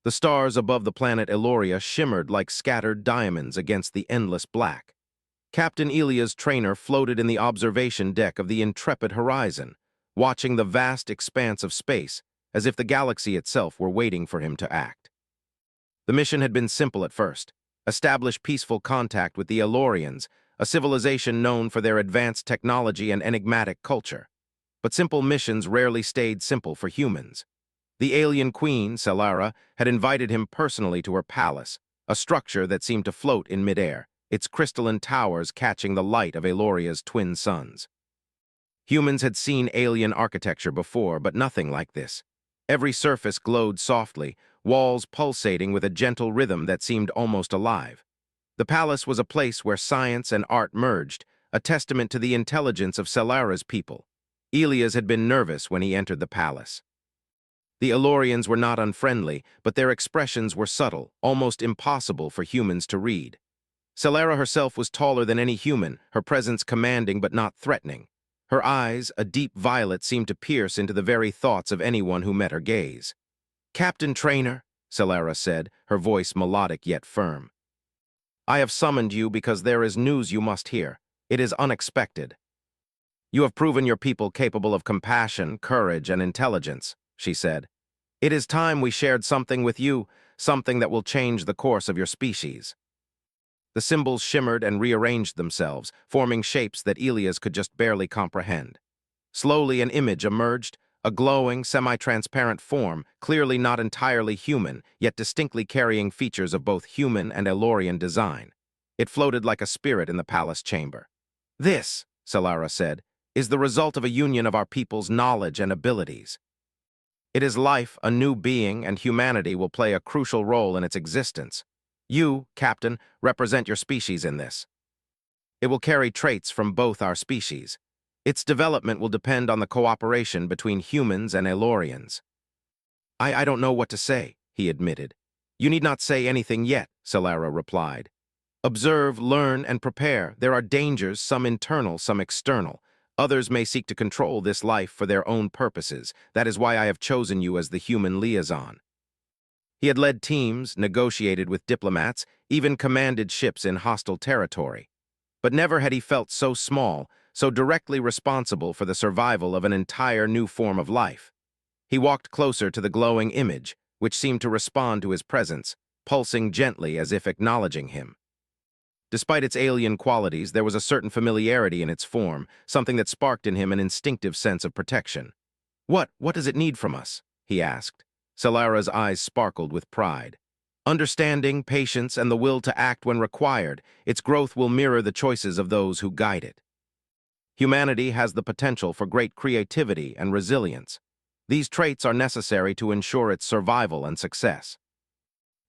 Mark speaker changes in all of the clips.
Speaker 1: The stars above the planet Eloria shimmered like scattered diamonds against the endless black. Captain Elia's trainer floated in the observation deck of the intrepid Horizon, watching the vast expanse of space as if the galaxy itself were waiting for him to act. The mission had been simple at first: establish peaceful contact with the Elorians, a civilization known for their advanced technology and enigmatic culture. But simple missions rarely stayed simple for humans. The alien queen, Selara, had invited him personally to her palace, a structure that seemed to float in midair, its crystalline towers catching the light of Eloria's twin suns. Humans had seen alien architecture before, but nothing like this. Every surface glowed softly, walls pulsating with a gentle rhythm that seemed almost alive. The palace was a place where science and art merged, a testament to the intelligence of Selara's people. Elias had been nervous when he entered the palace. The Elorians were not unfriendly, but their expressions were subtle, almost impossible for humans to read. Selara herself was taller than any human, her presence commanding but not threatening. Her eyes, a deep violet, seemed to pierce into the very thoughts of anyone who met her gaze. "Captain Trainer," Selara said, her voice melodic yet firm, "I have summoned you because there is news you must hear. It is unexpected." "You have proven your people capable of compassion, courage, and intelligence," she said. "It is time we shared something with you, something that will change the course of your species." The symbols shimmered and rearranged themselves, forming shapes that Elias could just barely comprehend. Slowly an image emerged, a glowing, semi-transparent form, clearly not entirely human, yet distinctly carrying features of both human and Elorian design. It floated like a spirit in the palace chamber. "This," Selara said, "is the result of a union of our people's knowledge and abilities. It is life, a new being, and humanity will play a crucial role in its existence. You, Captain, represent your species in this. It will carry traits from both our species. Its development will depend on the cooperation between humans and Elorians." I don't know what to say," he admitted. "You need not say anything yet," Selara replied. "Observe, learn, and prepare. There are dangers, some internal, some external. Others may seek to control this life for their own purposes. That is why I have chosen you as the human liaison." He had led teams, negotiated with diplomats, even commanded ships in hostile territory. But never had he felt so small, so directly responsible for the survival of an entire new form of life. He walked closer to the glowing image, which seemed to respond to his presence, pulsing gently as if acknowledging him. Despite its alien qualities, there was a certain familiarity in its form, something that sparked in him an instinctive sense of protection. What does it need from us?" he asked. Selara's eyes sparkled with pride. "Understanding, patience, and the will to act when required. Its growth will mirror the choices of those who guide it. Humanity has the potential for great creativity and resilience. These traits are necessary to ensure its survival and success.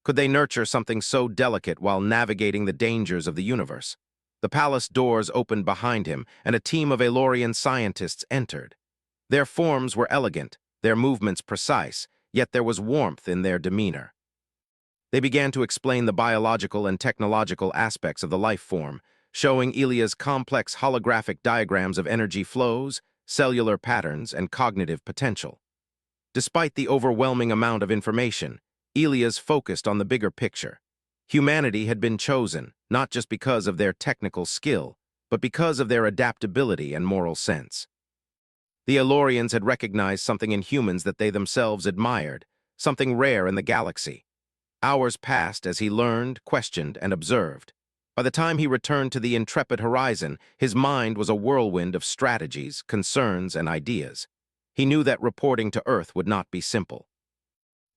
Speaker 1: Could they nurture something so delicate while navigating the dangers of the universe?" The palace doors opened behind him, and a team of Elorian scientists entered. Their forms were elegant, their movements precise, yet there was warmth in their demeanor. They began to explain the biological and technological aspects of the life form, showing Elia's complex holographic diagrams of energy flows, cellular patterns, and cognitive potential. Despite the overwhelming amount of information, Elias focused on the bigger picture. Humanity had been chosen, not just because of their technical skill, but because of their adaptability and moral sense. The Elorians had recognized something in humans that they themselves admired, something rare in the galaxy. Hours passed as he learned, questioned, and observed. By the time he returned to the intrepid Horizon, his mind was a whirlwind of strategies, concerns, and ideas. He knew that reporting to Earth would not be simple.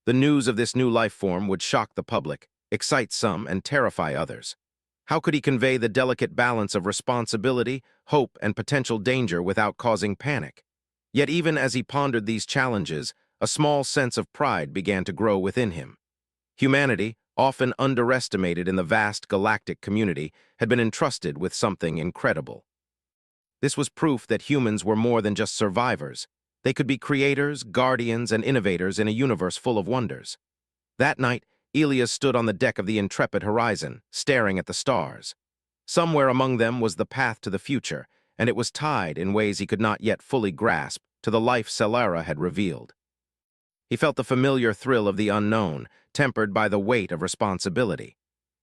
Speaker 1: The news of this new life form would shock the public, excite some, and terrify others. How could he convey the delicate balance of responsibility, hope, and potential danger without causing panic? Yet even as he pondered these challenges, a small sense of pride began to grow within him. Humanity, often underestimated in the vast galactic community, had been entrusted with something incredible. This was proof that humans were more than just survivors. They could be creators, guardians, and innovators in a universe full of wonders. That night, Elias stood on the deck of the intrepid Horizon, staring at the stars. Somewhere among them was the path to the future, and it was tied, in ways he could not yet fully grasp, to the life Selara had revealed. He felt the familiar thrill of the unknown, tempered by the weight of responsibility.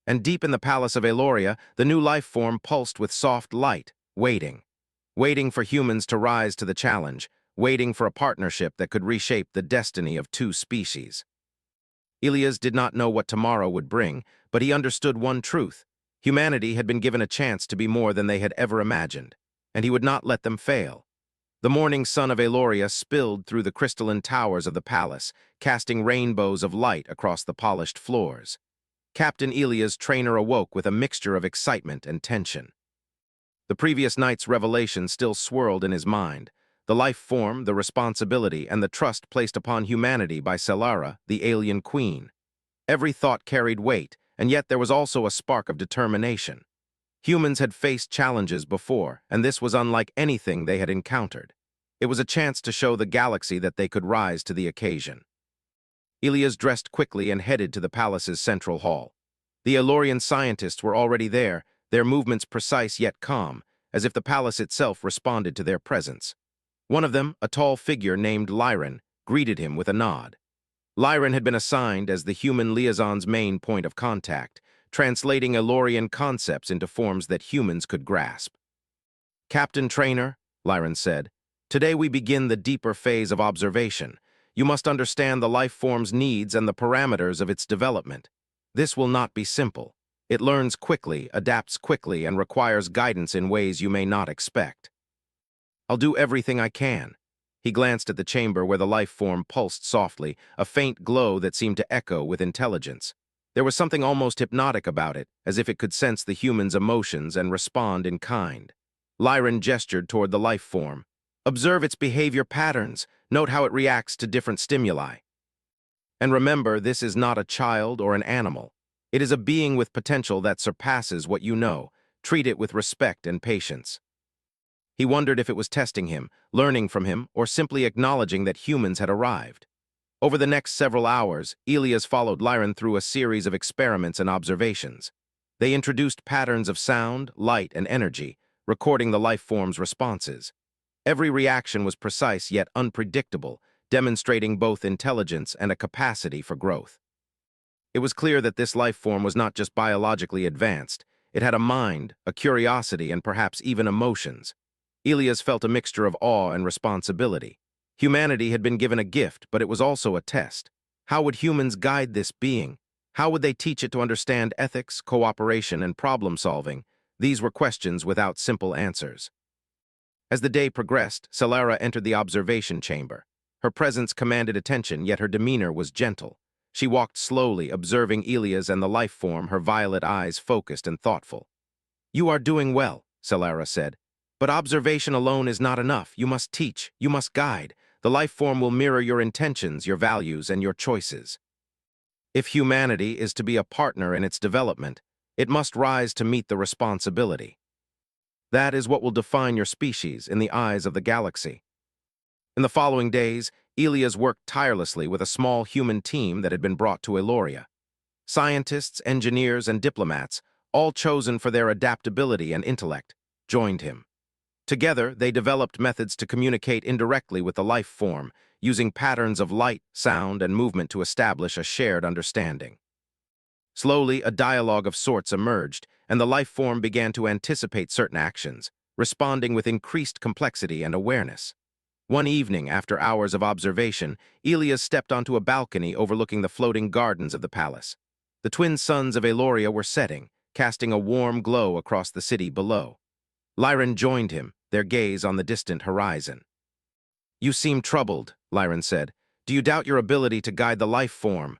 Speaker 1: And deep in the palace of Eloria, the new life form pulsed with soft light, waiting. Waiting for humans to rise to the challenge, waiting for a partnership that could reshape the destiny of two species. Elias did not know what tomorrow would bring, but he understood one truth. Humanity had been given a chance to be more than they had ever imagined, and he would not let them fail. The morning sun of Eloria spilled through the crystalline towers of the palace, casting rainbows of light across the polished floors. Captain Elia's trainer awoke with a mixture of excitement and tension. The previous night's revelation still swirled in his mind. The life form, the responsibility, and the trust placed upon humanity by Selara, the alien queen. Every thought carried weight, and yet there was also a spark of determination. Humans had faced challenges before, and this was unlike anything they had encountered. It was a chance to show the galaxy that they could rise to the occasion. Elias dressed quickly and headed to the palace's central hall. The Elorian scientists were already there, their movements precise yet calm, as if the palace itself responded to their presence. One of them, a tall figure named Lyran, greeted him with a nod. Lyran had been assigned as the human liaison's main point of contact, translating Elorian concepts into forms that humans could grasp. "Captain Trainer," Lyran said, "today we begin the deeper phase of observation. You must understand the life form's needs and the parameters of its development. This will not be simple. It learns quickly, adapts quickly, and requires guidance in ways you may not expect." "I'll do everything I can." He glanced at the chamber where the life form pulsed softly, a faint glow that seemed to echo with intelligence. There was something almost hypnotic about it, as if it could sense the human's emotions and respond in kind. Lyran gestured toward the life form. "Observe its behavior patterns. Note how it reacts to different stimuli. And remember, this is not a child or an animal. It is a being with potential that surpasses what you know. Treat it with respect and patience." He wondered if it was testing him, learning from him, or simply acknowledging that humans had arrived. Over the next several hours, Elias followed Lyran through a series of experiments and observations. They introduced patterns of sound, light, and energy, recording the life form's responses. Every reaction was precise yet unpredictable, demonstrating both intelligence and a capacity for growth. It was clear that this life form was not just biologically advanced. It had a mind, a curiosity, and perhaps even emotions. Elias felt a mixture of awe and responsibility. Humanity had been given a gift, but it was also a test. How would humans guide this being? How would they teach it to understand ethics, cooperation, and problem-solving? These were questions without simple answers. As the day progressed, Selara entered the observation chamber. Her presence commanded attention, yet her demeanor was gentle. She walked slowly, observing Elias and the life form, her violet eyes focused and thoughtful. "You are doing well," Selara said. "But observation alone is not enough. You must teach, you must guide. The life form will mirror your intentions, your values, and your choices. If humanity is to be a partner in its development, it must rise to meet the responsibility. That is what will define your species in the eyes of the galaxy." In the following days, Elias worked tirelessly with a small human team that had been brought to Eloria. Scientists, engineers, and diplomats, all chosen for their adaptability and intellect, joined him. Together, they developed methods to communicate indirectly with the life form, using patterns of light, sound, and movement to establish a shared understanding. Slowly, a dialogue of sorts emerged, and the life form began to anticipate certain actions, responding with increased complexity and awareness. One evening, after hours of observation, Elias stepped onto a balcony overlooking the floating gardens of the palace. The twin suns of Eloria were setting, casting a warm glow across the city below. Lyran joined him, their gaze on the distant horizon. "You seem troubled," Lyran said. "Do you doubt your ability to guide the life form?"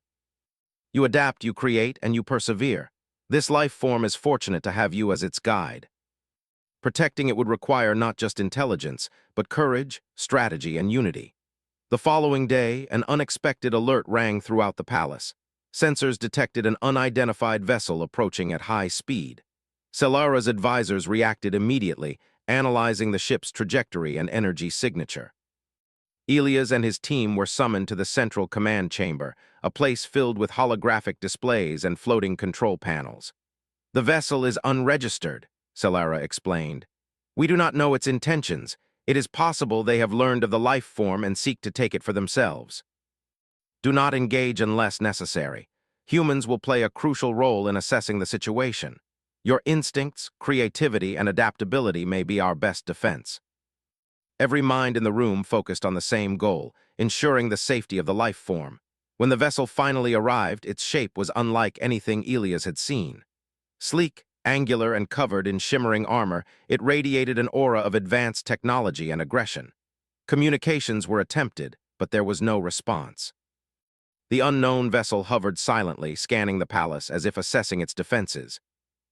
Speaker 1: "You adapt, you create, and you persevere. This life form is fortunate to have you as its guide. Protecting it would require not just intelligence, but courage, strategy, and unity." The following day, an unexpected alert rang throughout the palace. Sensors detected an unidentified vessel approaching at high speed. Selara's advisors reacted immediately, analyzing the ship's trajectory and energy signature. Elias and his team were summoned to the central command chamber, a place filled with holographic displays and floating control panels. "The vessel is unregistered," Selara explained. "We do not know its intentions. It is possible they have learned of the life form and seek to take it for themselves. Do not engage unless necessary. Humans will play a crucial role in assessing the situation. Your instincts, creativity, and adaptability may be our best defense. Every mind in the room focused on the same goal, ensuring the safety of the life form. When the vessel finally arrived, its shape was unlike anything Elias had seen. Sleek, angular, and covered in shimmering armor, it radiated an aura of advanced technology and aggression. Communications were attempted, but there was no response. The unknown vessel hovered silently, scanning the palace as if assessing its defenses.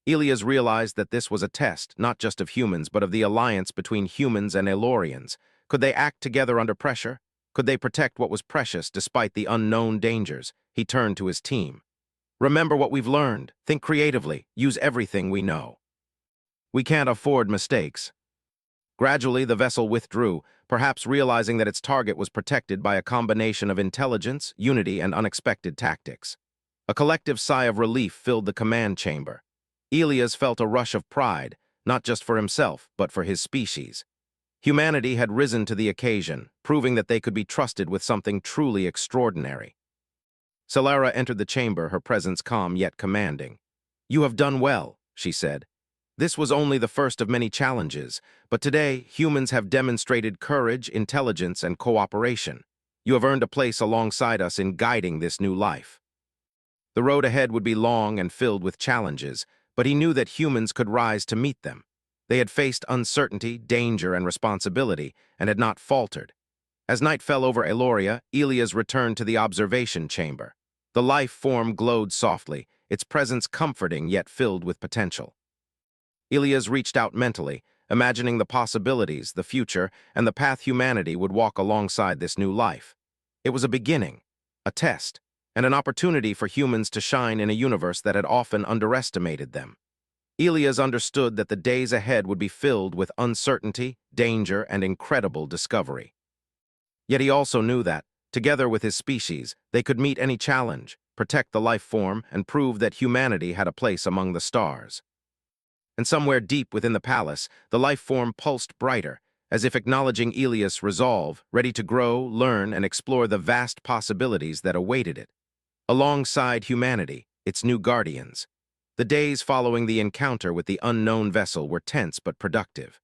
Speaker 1: Elias realized that this was a test, not just of humans, but of the alliance between humans and Elorians. Could they act together under pressure? Could they protect what was precious despite the unknown dangers? He turned to his team. Remember what we've learned. Think creatively. Use everything we know. We can't afford mistakes. Gradually, the vessel withdrew, perhaps realizing that its target was protected by a combination of intelligence, unity, and unexpected tactics. A collective sigh of relief filled the command chamber. Elias felt a rush of pride, not just for himself, but for his species. Humanity had risen to the occasion, proving that they could be trusted with something truly extraordinary. Solara entered the chamber, her presence calm yet commanding. "You have done well," she said. "This was only the first of many challenges, but today humans have demonstrated courage, intelligence, and cooperation. You have earned a place alongside us in guiding this new life." The road ahead would be long and filled with challenges, but he knew that humans could rise to meet them. They had faced uncertainty, danger, and responsibility, and had not faltered. As night fell over Eloria, Elias returned to the observation chamber. The life form glowed softly, its presence comforting yet filled with potential. Elias reached out mentally, imagining the possibilities, the future, and the path humanity would walk alongside this new life. It was a beginning, a test, and an opportunity for humans to shine in a universe that had often underestimated them. Elias understood that the days ahead would be filled with uncertainty, danger, and incredible discovery. Yet he also knew that, together with his species, they could meet any challenge, protect the life form, and prove that humanity had a place among the stars. And somewhere deep within the palace, the life form pulsed brighter, as if acknowledging Elias' resolve, ready to grow, learn, and explore the vast possibilities that awaited it. Alongside humanity, its new guardians. The days following the encounter with the unknown vessel were tense but productive.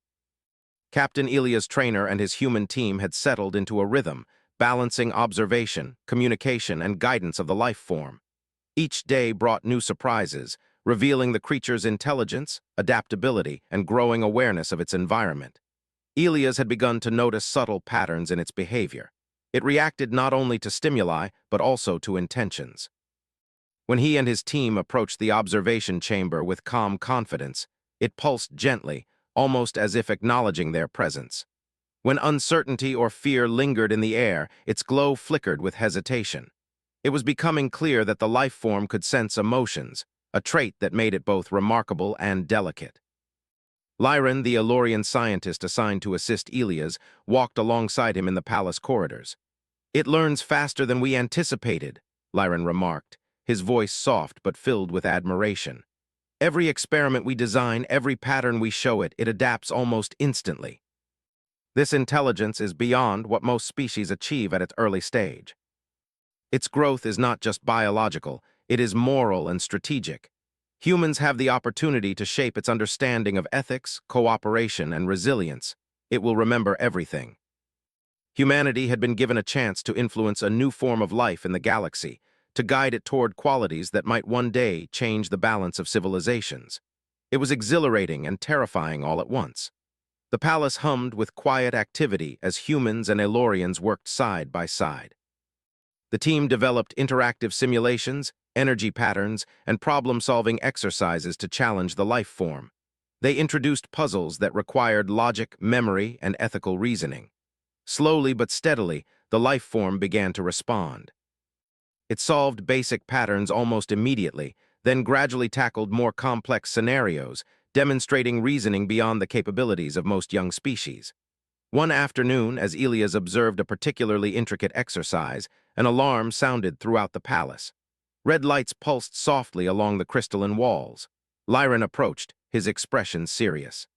Speaker 1: Captain Elias' trainer and his human team had settled into a rhythm, balancing observation, communication, and guidance of the life form. Each day brought new surprises, revealing the creature's intelligence, adaptability, and growing awareness of its environment. Elias had begun to notice subtle patterns in its behavior. It reacted not only to stimuli, but also to intentions. When he and his team approached the observation chamber with calm confidence, it pulsed gently, almost as if acknowledging their presence. When uncertainty or fear lingered in the air, its glow flickered with hesitation. It was becoming clear that the life form could sense emotions, a trait that made it both remarkable and delicate. Lyran, the Elorian scientist assigned to assist Elias, walked alongside him in the palace corridors. "It learns faster than we anticipated," Lyran remarked, his voice soft but filled with admiration. "Every experiment we design, every pattern we show it, it adapts almost instantly. This intelligence is beyond what most species achieve at its early stage. Its growth is not just biological, it is moral and strategic. Humans have the opportunity to shape its understanding of ethics, cooperation, and resilience. It will remember everything." Humanity had been given a chance to influence a new form of life in the galaxy, to guide it toward qualities that might one day change the balance of civilizations. It was exhilarating and terrifying all at once. The palace hummed with quiet activity as humans and Elorians worked side by side. The team developed interactive simulations, energy patterns, and problem-solving exercises to challenge the life form. They introduced puzzles that required logic, memory, and ethical reasoning. Slowly but steadily, the life form began to respond. It solved basic patterns almost immediately, then gradually tackled more complex scenarios, demonstrating reasoning beyond the capabilities of most young species. One afternoon, as Elias observed a particularly intricate exercise, an alarm sounded throughout the palace. Red lights pulsed softly along the crystalline walls. Lyran approached, his expression serious.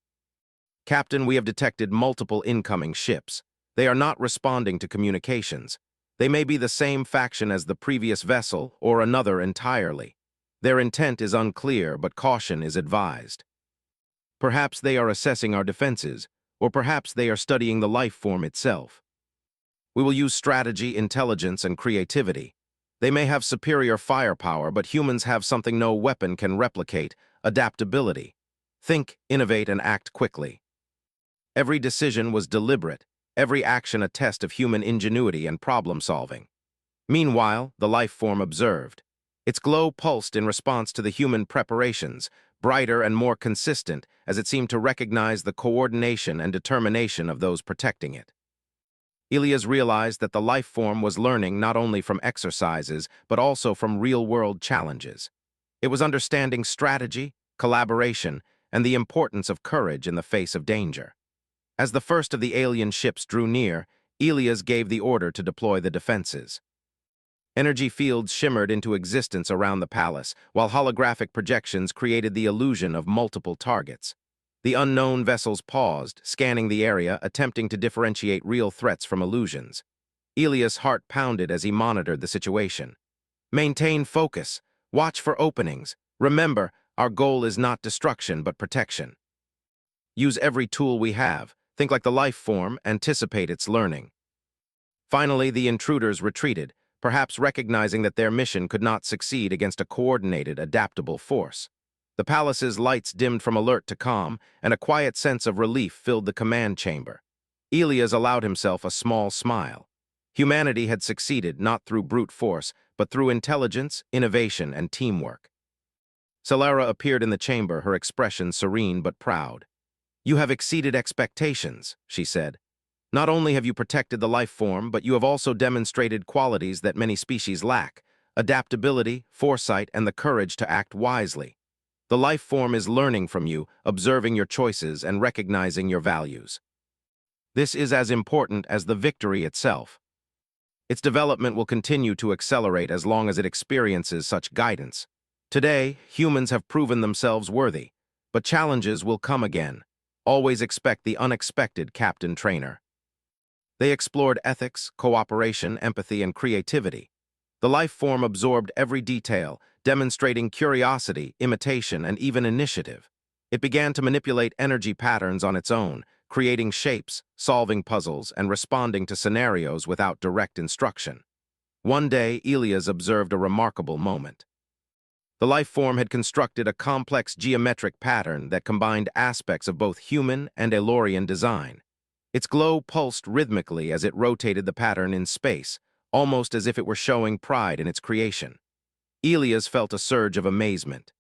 Speaker 1: "Captain, we have detected multiple incoming ships. They are not responding to communications. They may be the same faction as the previous vessel or another entirely. Their intent is unclear, but caution is advised. Perhaps they are assessing our defenses, or perhaps they are studying the life form itself. We will use strategy, intelligence, and creativity. They may have superior firepower, but humans have something no weapon can replicate: adaptability. Think, innovate, and act quickly. Every decision was deliberate, every action a test of human ingenuity and problem-solving. Meanwhile, the life form observed. Its glow pulsed in response to the human preparations, brighter and more consistent as it seemed to recognize the coordination and determination of those protecting it. Elias realized that the life form was learning not only from exercises, but also from real-world challenges. It was understanding strategy, collaboration, and the importance of courage in the face of danger. As the first of the alien ships drew near, Elias gave the order to deploy the defenses. Energy fields shimmered into existence around the palace, while holographic projections created the illusion of multiple targets. The unknown vessels paused, scanning the area, attempting to differentiate real threats from illusions. Elias' heart pounded as he monitored the situation. Maintain focus. Watch for openings. Remember, our goal is not destruction, but protection. Use every tool we have. Think like the life form, anticipate its learning. Finally, the intruders retreated, perhaps recognizing that their mission could not succeed against a coordinated, adaptable force. The palace's lights dimmed from alert to calm, and a quiet sense of relief filled the command chamber. Elias allowed himself a small smile. Humanity had succeeded not through brute force, but through intelligence, innovation, and teamwork. Celara appeared in the chamber, her expression serene but proud. "You have exceeded expectations," she said. "Not only have you protected the life form, but you have also demonstrated qualities that many species lack: adaptability, foresight, and the courage to act wisely. The life form is learning from you, observing your choices, and recognizing your values. This is as important as the victory itself. Its development will continue to accelerate as long as it experiences such guidance. Today, humans have proven themselves worthy, but challenges will come again. Always expect the unexpected, Captain Trainer." They explored ethics, cooperation, empathy, and creativity. The life form absorbed every detail, demonstrating curiosity, imitation, and even initiative. It began to manipulate energy patterns on its own, creating shapes, solving puzzles, and responding to scenarios without direct instruction. One day, Elias observed a remarkable moment. The life form had constructed a complex geometric pattern that combined aspects of both human and Elorian design. Its glow pulsed rhythmically as it rotated the pattern in space, almost as if it were showing pride in its creation. Elias felt a surge of amazement.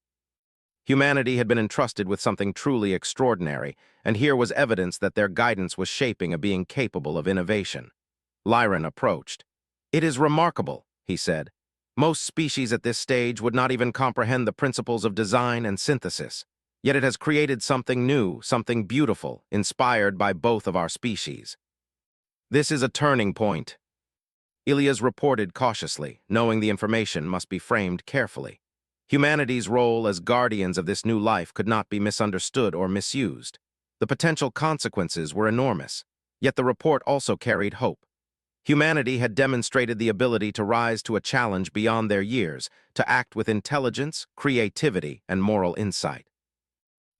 Speaker 1: Humanity had been entrusted with something truly extraordinary, and here was evidence that their guidance was shaping a being capable of innovation. Lyran approached. "It is remarkable," he said. "Most species at this stage would not even comprehend the principles of design and synthesis. Yet it has created something new, something beautiful, inspired by both of our species. This is a turning point." Elias reported cautiously, knowing the information must be framed carefully. Humanity's role as guardians of this new life could not be misunderstood or misused. The potential consequences were enormous, yet the report also carried hope. Humanity had demonstrated the ability to rise to a challenge beyond their years, to act with intelligence, creativity, and moral insight.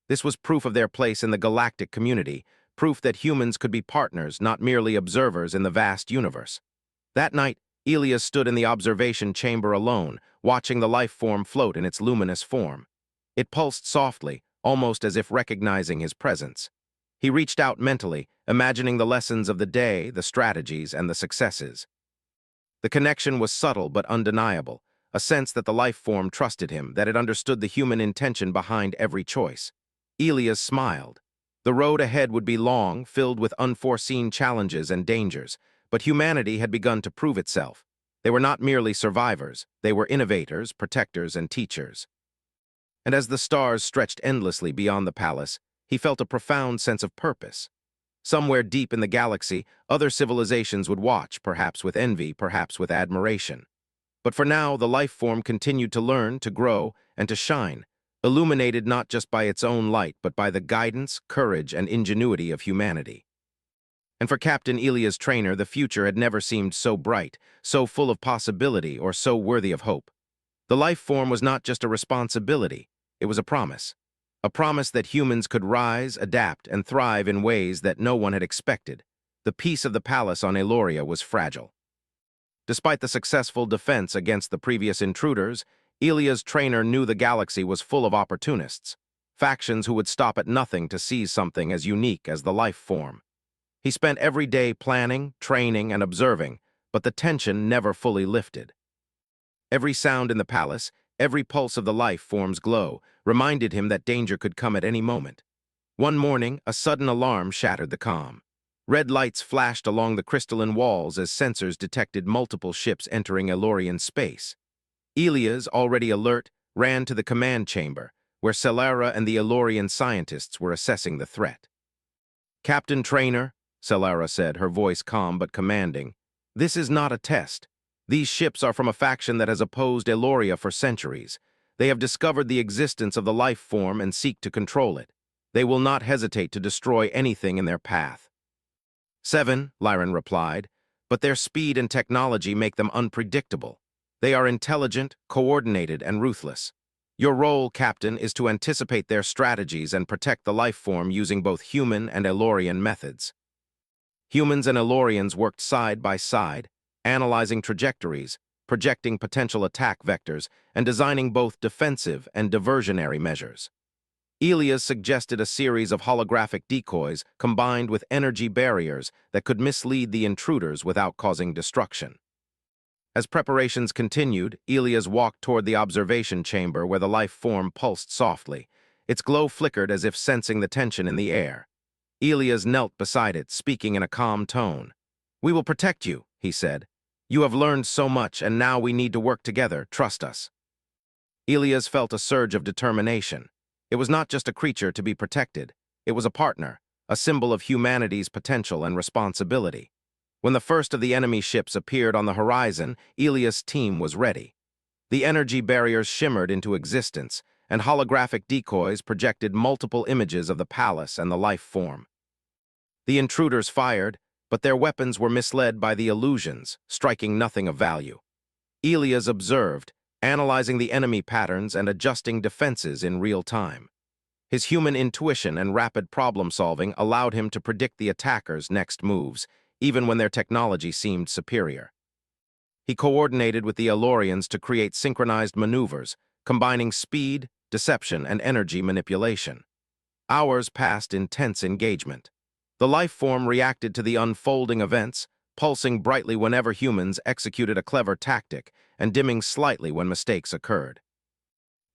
Speaker 1: This was proof of their place in the galactic community, proof that humans could be partners, not merely observers in the vast universe. That night, Elias stood in the observation chamber alone, watching the life form float in its luminous form. It pulsed softly, almost as if recognizing his presence. He reached out mentally, imagining the lessons of the day, the strategies, and the successes. The connection was subtle but undeniable, a sense that the life form trusted him, that it understood the human intention behind every choice. Elias smiled. The road ahead would be long, filled with unforeseen challenges and dangers, but humanity had begun to prove itself. They were not merely survivors, they were innovators, protectors, and teachers. And as the stars stretched endlessly beyond the palace, he felt a profound sense of purpose. Somewhere deep in the galaxy, other civilizations would watch, perhaps with envy, perhaps with admiration. But for now, the life form continued to learn, to grow, and to shine, illuminated not just by its own light, but by the guidance, courage, and ingenuity of humanity. And for Captain Elia's trainer, the future had never seemed so bright, so full of possibility, or so worthy of hope. The life form was not just a responsibility, it was a promise. A promise that humans could rise, adapt, and thrive in ways that no one had expected. The peace of the palace on Eloria was fragile. Despite the successful defense against the previous intruders, Elia's trainer knew the galaxy was full of opportunists, factions who would stop at nothing to seize something as unique as the life form. He spent every day planning, training, and observing, but the tension never fully lifted. Every sound in the palace, every pulse of the life form's glow, reminded him that danger could come at any moment. One morning, a sudden alarm shattered the calm. Red lights flashed along the crystalline walls as sensors detected multiple ships entering Elorian space. Elias, already alert, ran to the command chamber, where Celara and the Elorian scientists were assessing the threat. "Captain Trainer," Celara said, her voice calm but commanding, "this is not a test. These ships are from a faction that has opposed Eloria for centuries. They have discovered the existence of the life form and seek to control it. They will not hesitate to destroy anything in their path." "7," Lyran replied, "but their speed and technology make them unpredictable. They are intelligent, coordinated, and ruthless. Your role, Captain, is to anticipate their strategies and protect the life form using both human and Elorian methods." Humans and Elorians worked side by side, analyzing trajectories, projecting potential attack vectors, and designing both defensive and diversionary measures. Elias suggested a series of holographic decoys combined with energy barriers that could mislead the intruders without causing destruction. As preparations continued, Elias walked toward the observation chamber where the life form pulsed softly. Its glow flickered as if sensing the tension in the air. Elias knelt beside it, speaking in a calm tone. "We will protect you," he said. "You have learned so much, and now we need to work together. Trust us." Elias felt a surge of determination. It was not just a creature to be protected. It was a partner, a symbol of humanity's potential and responsibility. When the first of the enemy ships appeared on the horizon, Elias' team was ready. The energy barriers shimmered into existence, and holographic decoys projected multiple images of the palace and the life form. The intruders fired, but their weapons were misled by the illusions, striking nothing of value. Elias observed, analyzing the enemy patterns and adjusting defenses in real time. His human intuition and rapid problem-solving allowed him to predict the attackers' next moves, even when their technology seemed superior. He coordinated with the Elorians to create synchronized maneuvers, combining speed, deception, and energy manipulation. Hours passed in tense engagement. The life form reacted to the unfolding events, pulsing brightly whenever humans executed a clever tactic and dimming slightly when mistakes occurred.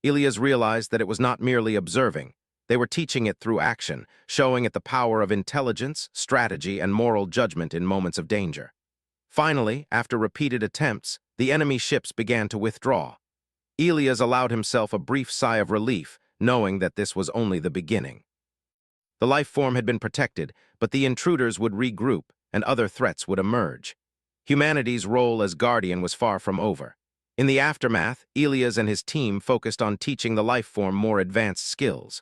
Speaker 1: Elias realized that it was not merely observing. They were teaching it through action, showing it the power of intelligence, strategy, and moral judgment in moments of danger. Finally, after repeated attempts, the enemy ships began to withdraw. Elias allowed himself a brief sigh of relief, knowing that this was only the beginning. The life form had been protected, but the intruders would regroup, and other threats would emerge. Humanity's role as guardian was far from over. In the aftermath, Elias and his team focused on teaching the life form more advanced skills.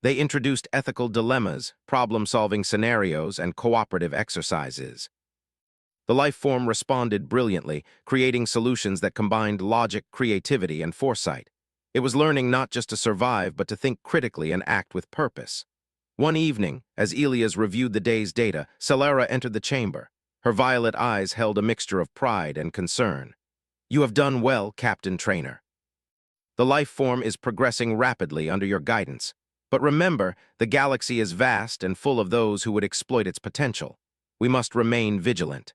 Speaker 1: They introduced ethical dilemmas, problem-solving scenarios, and cooperative exercises. The life form responded brilliantly, creating solutions that combined logic, creativity, and foresight. It was learning not just to survive, but to think critically and act with purpose. One evening, as Elias reviewed the day's data, Celara entered the chamber. Her violet eyes held a mixture of pride and concern. "You have done well, Captain Trainer. The life form is progressing rapidly under your guidance. But remember, the galaxy is vast and full of those who would exploit its potential. We must remain vigilant.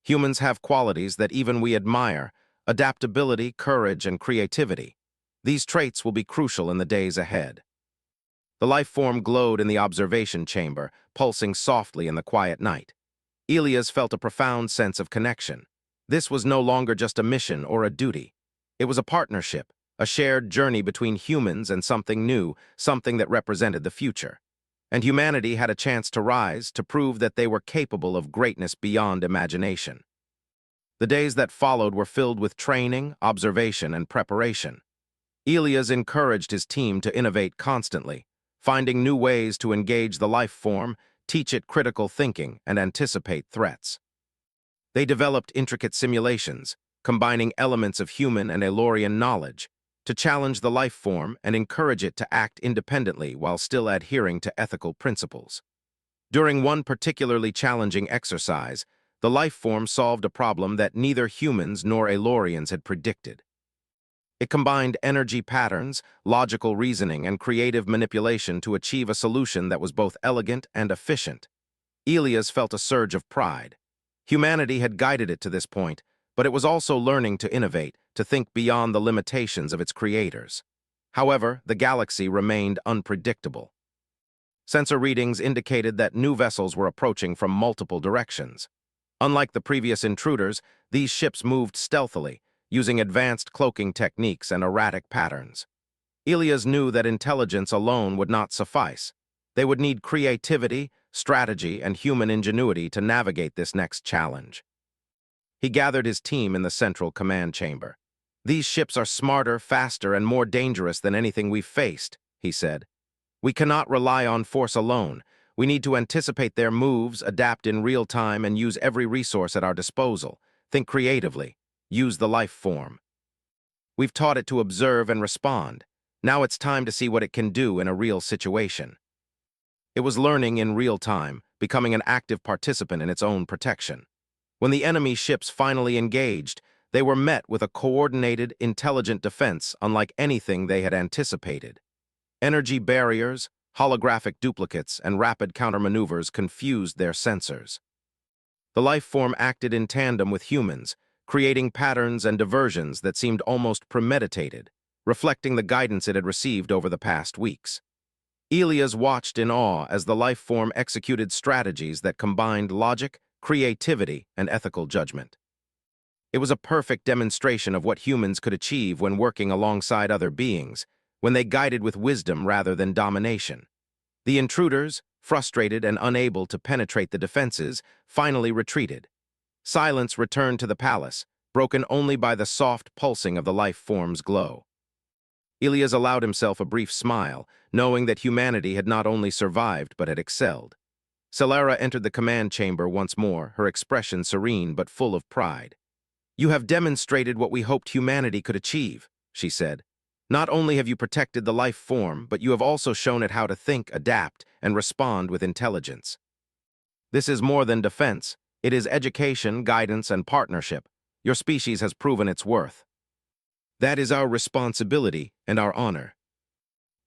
Speaker 1: Humans have qualities that even we admire: adaptability, courage, and creativity. These traits will be crucial in the days ahead." The life form glowed in the observation chamber, pulsing softly in the quiet night. Elias felt a profound sense of connection. This was no longer just a mission or a duty. It was a partnership, a shared journey between humans and something new, something that represented the future. And humanity had a chance to rise, to prove that they were capable of greatness beyond imagination. The days that followed were filled with training, observation, and preparation. Elias encouraged his team to innovate constantly, finding new ways to engage the life form, teach it critical thinking, and anticipate threats. They developed intricate simulations, combining elements of human and Elorian knowledge, to challenge the life form and encourage it to act independently while still adhering to ethical principles. During one particularly challenging exercise, the life form solved a problem that neither humans nor Elorians had predicted. It combined energy patterns, logical reasoning, and creative manipulation to achieve a solution that was both elegant and efficient. Elias felt a surge of pride. Humanity had guided it to this point, but it was also learning to innovate, to think beyond the limitations of its creators. However, the galaxy remained unpredictable. Sensor readings indicated that new vessels were approaching from multiple directions. Unlike the previous intruders, these ships moved stealthily, using advanced cloaking techniques and erratic patterns. Elias knew that intelligence alone would not suffice. They would need creativity, strategy, and human ingenuity to navigate this next challenge. He gathered his team in the central command chamber. "These ships are smarter, faster, and more dangerous than anything we've faced," he said. "We cannot rely on force alone. We need to anticipate their moves, adapt in real time, and use every resource at our disposal. Think creatively. Use the life form. We've taught it to observe and respond. Now it's time to see what it can do in a real situation." It was learning in real time, becoming an active participant in its own protection. When the enemy ships finally engaged, they were met with a coordinated, intelligent defense unlike anything they had anticipated. Energy barriers, holographic duplicates, and rapid countermaneuvers confused their sensors. The life form acted in tandem with humans, creating patterns and diversions that seemed almost premeditated, reflecting the guidance it had received over the past weeks. Elias watched in awe as the life form executed strategies that combined logic, creativity, and ethical judgment. It was a perfect demonstration of what humans could achieve when working alongside other beings, when they guided with wisdom rather than domination. The intruders, frustrated and unable to penetrate the defenses, finally retreated. Silence returned to the palace, broken only by the soft pulsing of the life form's glow. Elias allowed himself a brief smile, knowing that humanity had not only survived but had excelled. Celara entered the command chamber once more, her expression serene but full of pride. "You have demonstrated what we hoped humanity could achieve," she said. "Not only have you protected the life form, but you have also shown it how to think, adapt, and respond with intelligence. This is more than defense. It is education, guidance, and partnership. Your species has proven its worth. That is our responsibility and our honor."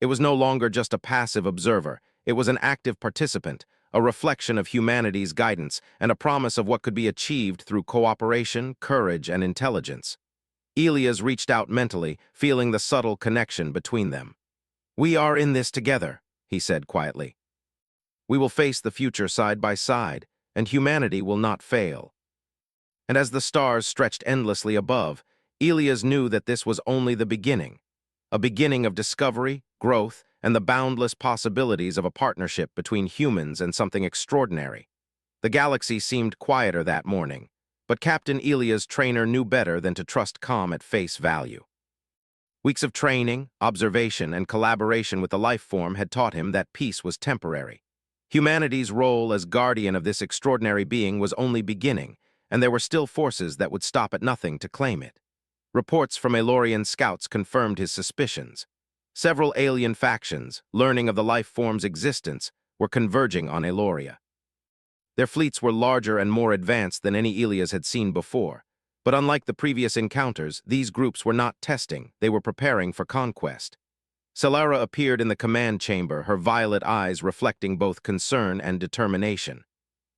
Speaker 1: It was no longer just a passive observer. It was an active participant, a reflection of humanity's guidance, and a promise of what could be achieved through cooperation, courage, and intelligence. Elias reached out mentally, feeling the subtle connection between them. "We are in this together," he said quietly. "We will face the future side by side, and humanity will not fail." And as the stars stretched endlessly above, Elias knew that this was only the beginning, a beginning of discovery, growth, and the boundless possibilities of a partnership between humans and something extraordinary. The galaxy seemed quieter that morning, but Captain Elias' trainer knew better than to trust calm at face value. Weeks of training, observation, and collaboration with the life form had taught him that peace was temporary. Humanity's role as guardian of this extraordinary being was only beginning, and there were still forces that would stop at nothing to claim it. Reports from Elorian scouts confirmed his suspicions. Several alien factions, learning of the life form's existence, were converging on Eloria. Their fleets were larger and more advanced than any Elias had seen before, but unlike the previous encounters, these groups were not testing, they were preparing for conquest. Celara appeared in the command chamber, her violet eyes reflecting both concern and determination.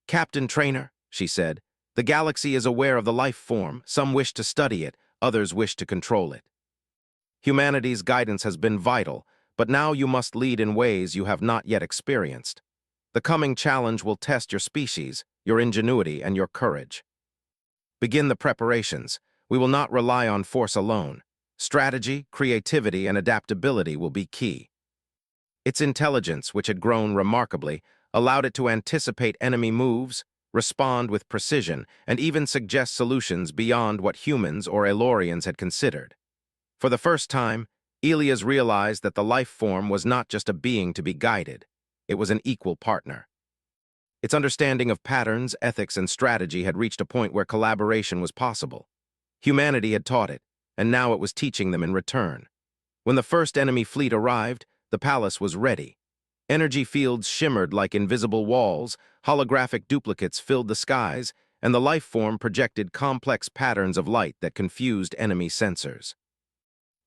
Speaker 1: "Captain Trainer," she said, "the galaxy is aware of the life form. Some wish to study it, others wish to control it. Humanity's guidance has been vital, but now you must lead in ways you have not yet experienced. The coming challenge will test your species, your ingenuity, and your courage. Begin the preparations. We will not rely on force alone. Strategy, creativity, and adaptability will be key." Its intelligence, which had grown remarkably, allowed it to anticipate enemy moves, respond with precision, and even suggest solutions beyond what humans or Elorians had considered. For the first time, Elias realized that the life form was not just a being to be guided. It was an equal partner. Its understanding of patterns, ethics, and strategy had reached a point where collaboration was possible. Humanity had taught it, and now it was teaching them in return. When the first enemy fleet arrived, the palace was ready. Energy fields shimmered like invisible walls, holographic duplicates filled the skies, and the life form projected complex patterns of light that confused enemy sensors.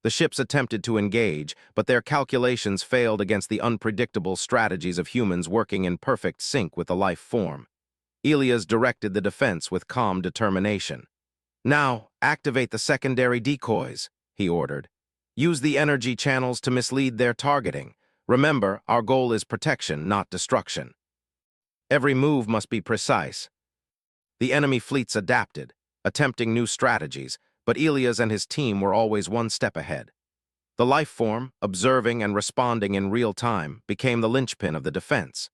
Speaker 1: The ships attempted to engage, but their calculations failed against the unpredictable strategies of humans working in perfect sync with the life form. Elias directed the defense with calm determination. "Now, activate the secondary decoys," he ordered. "Use the energy channels to mislead their targeting. Remember, our goal is protection, not destruction. Every move must be precise." The enemy fleets adapted, attempting new strategies, but Elias and his team were always one step ahead. The life form, observing and responding in real time, became the linchpin of the defense.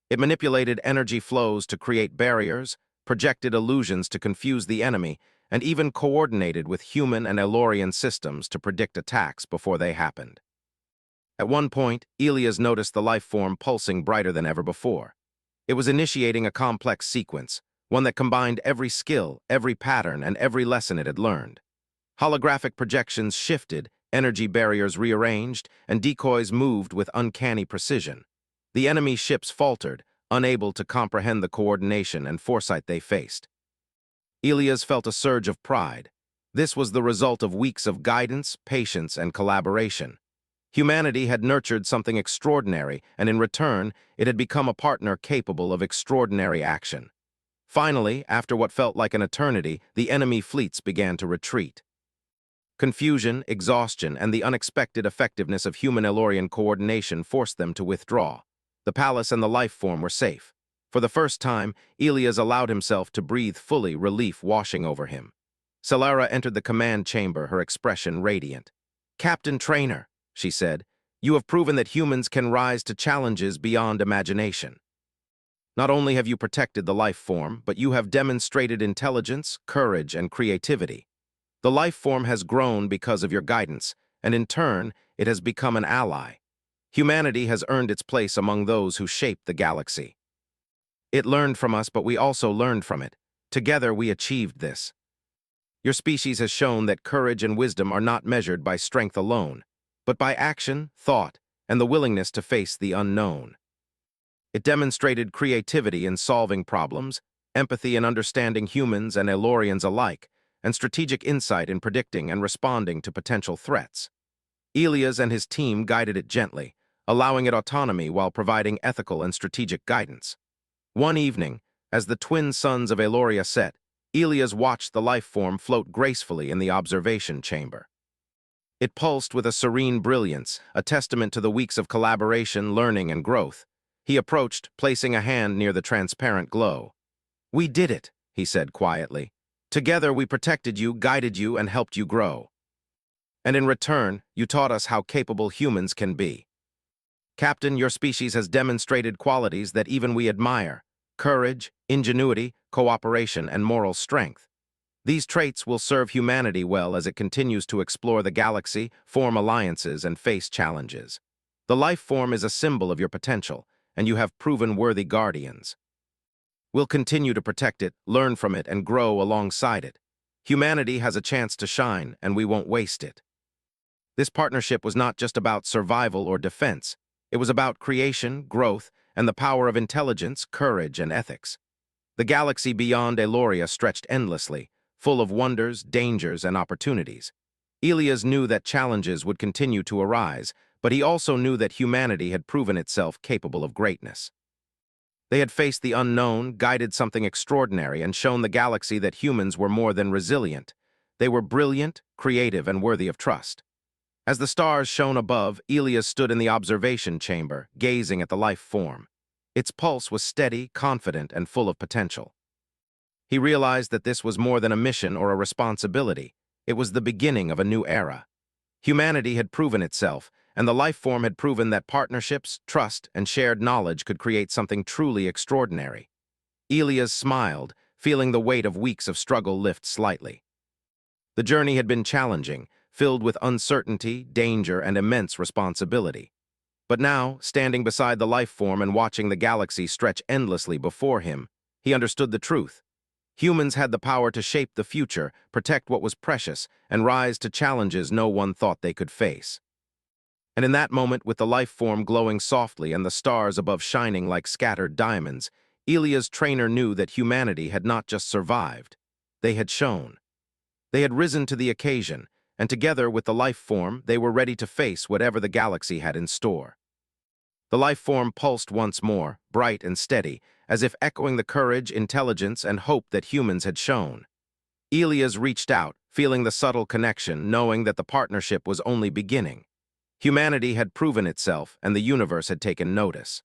Speaker 1: It manipulated energy flows to create barriers, projected illusions to confuse the enemy, and even coordinated with human and Elorian systems to predict attacks before they happened. At one point, Elias noticed the life form pulsing brighter than ever before. It was initiating a complex sequence, one that combined every skill, every pattern, and every lesson it had learned. Holographic projections shifted, energy barriers rearranged, and decoys moved with uncanny precision. The enemy ships faltered, unable to comprehend the coordination and foresight they faced. Elias felt a surge of pride. This was the result of weeks of guidance, patience, and collaboration. Humanity had nurtured something extraordinary, and in return, it had become a partner capable of extraordinary action. Finally, after what felt like an eternity, the enemy fleets began to retreat. Confusion, exhaustion, and the unexpected effectiveness of human-Elorian coordination forced them to withdraw. The palace and the life form were safe. For the first time, Elias allowed himself to breathe fully, relief washing over him. Celara entered the command chamber, her expression radiant. "Captain Trainer," she said, "you have proven that humans can rise to challenges beyond imagination. Not only have you protected the life form, but you have demonstrated intelligence, courage, and creativity. The life form has grown because of your guidance, and in turn, it has become an ally. Humanity has earned its place among those who shaped the galaxy. It learned from us, but we also learned from it. Together, we achieved this. Your species has shown that courage and wisdom are not measured by strength alone, but by action, thought, and the willingness to face the unknown. It demonstrated creativity in solving problems, empathy in understanding humans and Elorians alike, and strategic insight in predicting and responding to potential threats. Elias and his team guided it gently, allowing it autonomy while providing ethical and strategic guidance. One evening, as the twin suns of Eloria set, Elias watched the life form float gracefully in the observation chamber. It pulsed with a serene brilliance, a testament to the weeks of collaboration, learning, and growth. He approached, placing a hand near the transparent glow. "We did it," he said quietly. "Together we protected you, guided you, and helped you grow. And in return, you taught us how capable humans can be. Captain, your species has demonstrated qualities that even we admire: courage, ingenuity, cooperation, and moral strength. These traits will serve humanity well as it continues to explore the galaxy, form alliances, and face challenges. The life form is a symbol of your potential, and you have proven worthy guardians. We'll continue to protect it, learn from it, and grow alongside it. Humanity has a chance to shine, and we won't waste it." This partnership was not just about survival or defense. It was about creation, growth, and the power of intelligence, courage, and ethics. The galaxy beyond Eloria stretched endlessly, full of wonders, dangers, and opportunities. Elias knew that challenges would continue to arise, but he also knew that humanity had proven itself capable of greatness. They had faced the unknown, guided something extraordinary, and shown the galaxy that humans were more than resilient. They were brilliant, creative, and worthy of trust. As the stars shone above, Elias stood in the observation chamber, gazing at the life form. Its pulse was steady, confident, and full of potential. He realized that this was more than a mission or a responsibility. It was the beginning of a new era. Humanity had proven itself, and the life form had proven that partnerships, trust, and shared knowledge could create something truly extraordinary. Elias smiled, feeling the weight of weeks of struggle lift slightly. The journey had been challenging, filled with uncertainty, danger, and immense responsibility. But now, standing beside the life form and watching the galaxy stretch endlessly before him, he understood the truth. Humans had the power to shape the future, protect what was precious, and rise to challenges no one thought they could face. And in that moment, with the life form glowing softly and the stars above shining like scattered diamonds, Elia's trainer knew that humanity had not just survived. They had shone. They had risen to the occasion, and together with the life form, they were ready to face whatever the galaxy had in store. The life form pulsed once more, bright and steady, as if echoing the courage, intelligence, and hope that humans had shown. Elias reached out, feeling the subtle connection, knowing that the partnership was only beginning. Humanity had proven itself, and the universe had taken notice.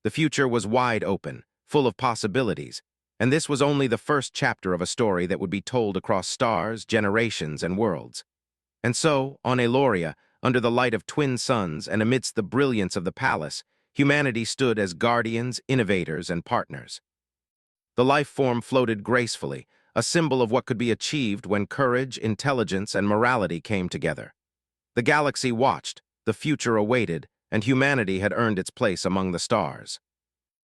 Speaker 1: The future was wide open, full of possibilities, and this was only the first chapter of a story that would be told across stars, generations, and worlds. And so, on Eloria, under the light of twin suns and amidst the brilliance of the palace, humanity stood as guardians, innovators, and partners. The life form floated gracefully, a symbol of what could be achieved when courage, intelligence, and morality came together. The galaxy watched, the future awaited, and humanity had earned its place among the stars.